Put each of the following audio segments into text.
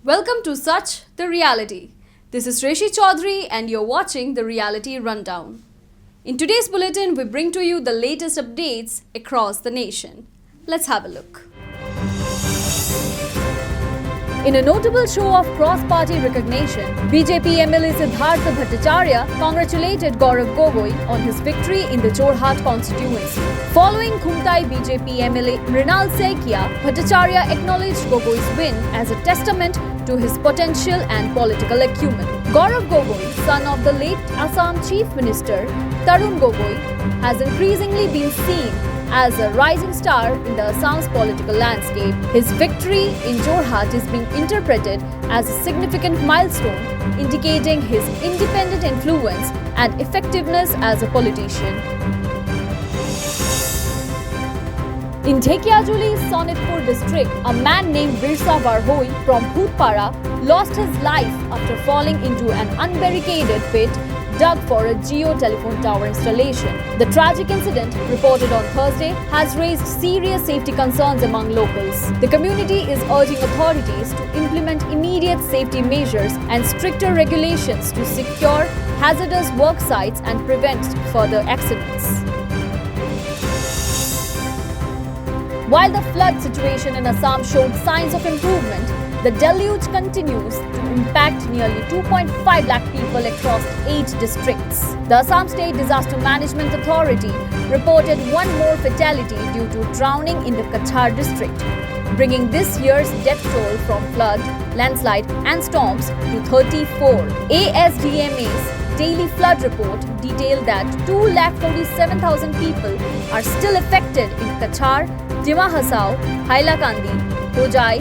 Welcome to Such the Reality. This is Rishi Chaudhary and you're watching the Reality Rundown. In today's bulletin, we bring to you the latest updates across the nation. Let's have a look. In a notable show of cross-party recognition, BJP MLA Siddhartha Bhattacharya congratulated Gaurav Gogoi on his victory in the Jorhat constituency. Following Khumtai BJP MLA Mrinal Saikia, Bhattacharya acknowledged Gogoi's win as a testament to his potential and political acumen. Gaurav Gogoi, son of the late Assam Chief Minister Tarun Gogoi, has increasingly been seen as a rising star in the Assam's political landscape. His victory in Jorhat is being interpreted as a significant milestone, indicating his independent influence and effectiveness as a politician. In Dhekiajuli, Sonitpur district, a man named Birsa Barhoi from Bhutpara lost his life after falling into an unbarricaded pit dug for a Jio telephone tower installation. The tragic incident, reported on Thursday, has raised serious safety concerns among locals. The community is urging authorities to implement immediate safety measures and stricter regulations to secure hazardous work sites and prevent further accidents. While the flood situation in Assam showed signs of improvement, the deluge continues to impact nearly 2.5 lakh people across 8 districts. The Assam State Disaster Management Authority reported one more fatality due to drowning in the Kachar district, bringing this year's death toll from flood, landslide and storms to 34. ASDMA's daily flood report detailed that 2,47,000 people are still affected in Kachar, Dima Hasao, Hailakandi, Hojai,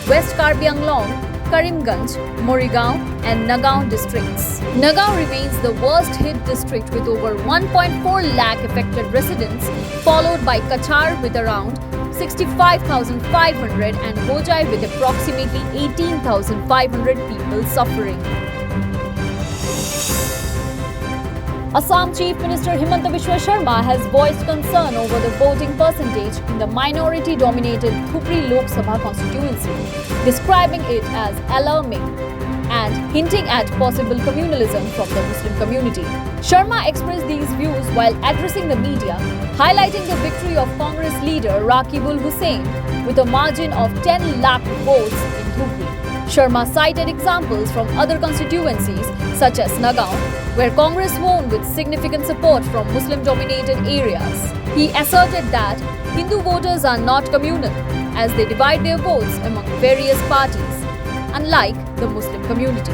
West Karbi Anglong, Karimganj, Morigaon and Nagaon districts. Nagaon remains the worst hit district with over 1.4 lakh affected residents, followed by Kachar with around 65,500 and Hojai with approximately 18,500 people suffering. Assam Chief Minister Himanta Biswa Sharma has voiced concern over the voting percentage in the minority-dominated Thupri Lok Sabha constituency, describing it as alarming and hinting at possible communalism from the Muslim community. Sharma expressed these views while addressing the media, highlighting the victory of Congress leader Raqibul Hussain with a margin of 10 lakh votes in Thupri. Sharma cited examples from other constituencies such as Nagaon, where Congress won with significant support from Muslim-dominated areas. He asserted that Hindu voters are not communal, as they divide their votes among various parties, unlike the Muslim community.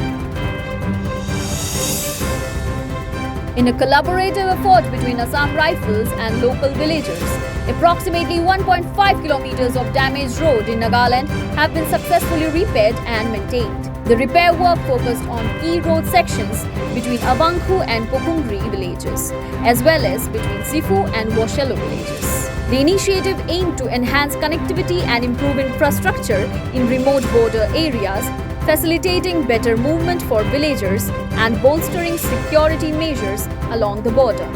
In a collaborative effort between Assam Rifles and local villagers, approximately 1.5 kilometers of damaged road in Nagaland have been successfully repaired and maintained. The repair work focused on key road sections between Avanghu and Pokungri villages, as well as between Sifu and Washelo villages. The initiative aimed to enhance connectivity and improve infrastructure in remote border areas, facilitating better movement for villagers and bolstering security measures along the border.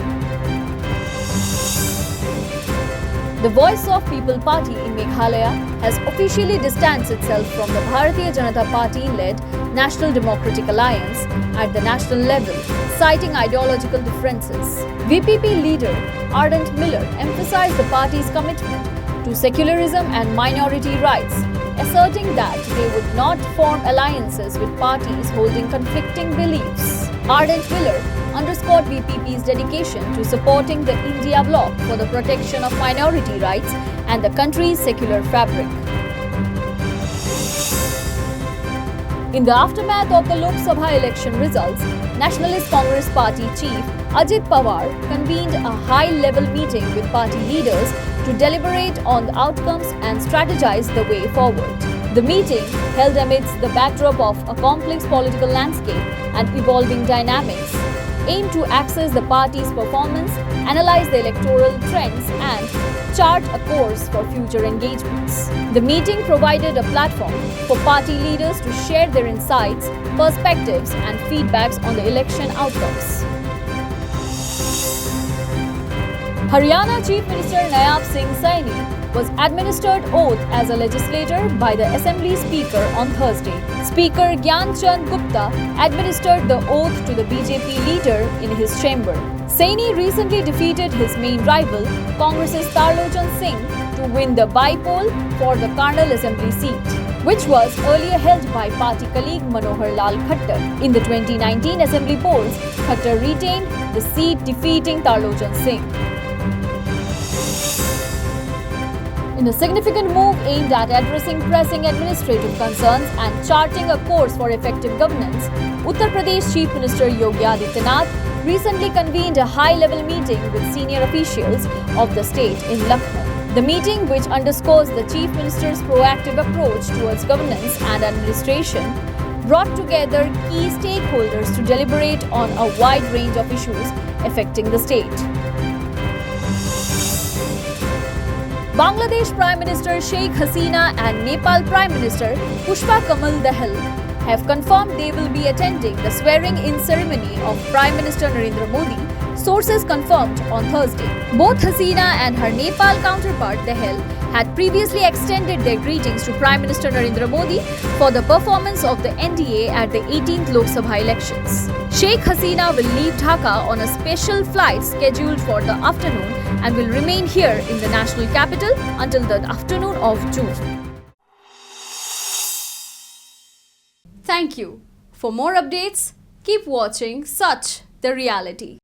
The Voice of People Party in Meghalaya has officially distanced itself from the Bharatiya Janata Party-led National Democratic Alliance at the national level, citing ideological differences. VPP leader Ardent Miller emphasized the party's commitment to secularism and minority rights, asserting that they would not form alliances with parties holding conflicting beliefs. Ardent Miller underscored VPP's dedication to supporting the India bloc for the protection of minority rights and the country's secular fabric. In the aftermath of the Lok Sabha election results, Nationalist Congress Party Chief Ajit Pawar convened a high-level meeting with party leaders to deliberate on the outcomes and strategize the way forward. The meeting, held amidst the backdrop of a complex political landscape and evolving dynamics, aimed to assess the party's performance, analyze the electoral trends and chart a course for future engagements. The meeting provided a platform for party leaders to share their insights, perspectives and feedbacks on the election outcomes. Haryana Chief Minister Nayab Singh Saini was administered oath as a legislator by the Assembly Speaker on Thursday. Speaker Gyan Chand Gupta administered the oath to the BJP leader in his chamber. Saini recently defeated his main rival, Congress's Tarlochan Singh, to win the by-poll for the Karnal Assembly seat, which was earlier held by party colleague Manohar Lal Khattar. In the 2019 Assembly polls, Khattar retained the seat, defeating Tarlochan Singh. In a significant move aimed at addressing pressing administrative concerns and charting a course for effective governance, Uttar Pradesh Chief Minister Yogi Adityanath recently convened a high-level meeting with senior officials of the state in Lucknow. The meeting, which underscores the Chief Minister's proactive approach towards governance and administration, brought together key stakeholders to deliberate on a wide range of issues affecting the state. Bangladesh Prime Minister Sheikh Hasina and Nepal Prime Minister Pushpa Kamal Dahal have confirmed they will be attending the swearing-in ceremony of Prime Minister Narendra Modi, sources confirmed on Thursday. Both Hasina and her Nepal counterpart Dahal had previously extended their greetings to Prime Minister Narendra Modi for the performance of the NDA at the 18th Lok Sabha elections. Sheikh Hasina will leave Dhaka on a special flight scheduled for the afternoon and will remain here in the national capital until the afternoon of June. Thank you. For more updates, keep watching Such the Reality.